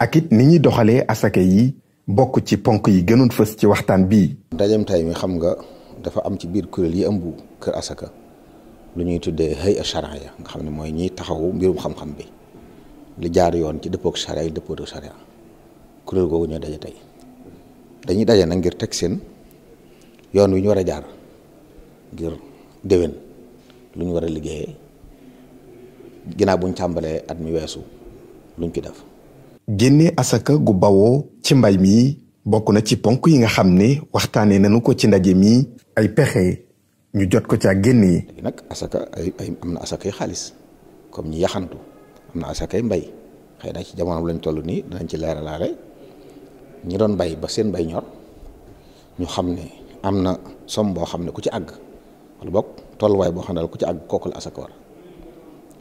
ak it ni ñuy doxalee asaka yi bokk ci ponk yi gënoon fës ci waxtaan bi. ndajem tay mi xam nga dafa am ci biir kuréel yi ëmb kër asaka lu ñuy tuddee hay'a shar'iyya nga xam ne mooy ñiy taxawu mbirum xam-xam bi li jaar yoon ci dëppook sharia yi dëppoo ak sharia kuréel googu ñoo daje tey dañuy daje nag ngir teg seen yoon wi ñu war a jaar ngir déwén lu ñu war a liggéeyee ginnaaw buñ tàmbalee at mi weesu luñ ci def. génne asaka gu bawoo ci mbay mi bokk na ci ponk yi nga xam ne waxtaanee nañu ko ci ndaje mi ay pexe ñu jot ko caa génnee. léegi nag asaka ay am na asakay xaalis comme ñi yaxantu am na asakay mbay xëy na ci jamono lañ toll nii danañ ci leeralaale ñi doon bay ba seen bay ñor ñu xam ne am na somme boo xam ne ku ci àgg wala boog tolluwaay boo xam ne ku ci àgg kooku la asaka war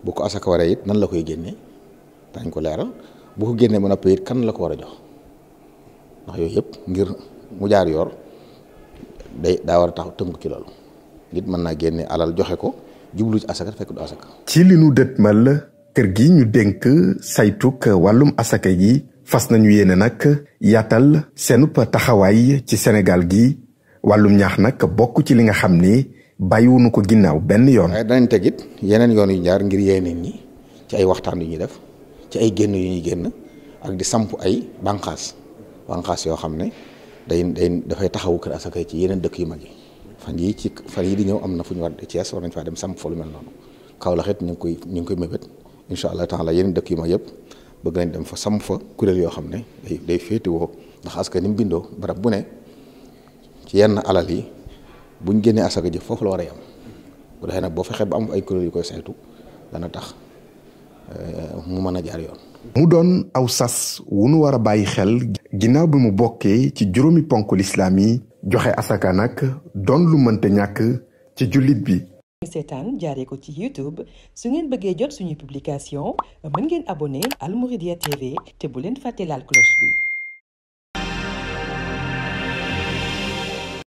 bu ko asaka waree it nan la koy génnee dañ ko leeral bu ko génnee ba noppi it kan la ko war a jox ndax yooyu yëpp ngir mu jaar yoor daa war a tax tënk ci loolu nit mën naa génne alal joxe ko jublu ci asaka fekk du asaka. ci li nu dëtmal kër gi ñu dénk saytuk wàllum asaka yi fas nañu yéene nag yaatal seenub taxawaay ci Sénégal gi wàllum ñaax nag bokk ci li nga xam ne bàyyiwuñu ko ginnaaw benn yoon. waaye danañ teg it yeneen yoon yu jaar ngir yee nit ñi ci ay waxtaan yu ñuy def ci ay génn yu ñuy génn ak di samp ay bànqaas yoo xam ne dafay taxawu kër asaka ci yeneen dëkk yu mag yi fan yi di ñëw am na fu ñu war a Thiès war nañ faa dem samp fa lu mel noonu Kaolack it ñu ngi koy mébét incha allah taala yeneen dëkk yu mag yëpp bëgg nañ dem fa samp fa kuréel yoo xam ne day féetewoo ndax asaka ni mu bindoo barab bu ne ci yenn alal yi buñ génnee asaka ji foofu la war a yam bu defee nag boo fexee ba am ay kuréel yu koy saytu dana tax mu mën a jaar yoon. mu doon aw sas wu nu war a bàyyi xel ginnaaw bi mu bokkee ci juróomi ponk lislaam yi joxe asaka nag doon lu mënta ñàkk ci jullit bi. seetaan jaaree ko ci YouTube su ngeen bëggee jot suñu publication mën ngeen abonné Al Mouridiyyah TV te bu leen fàtte laal cloche bi.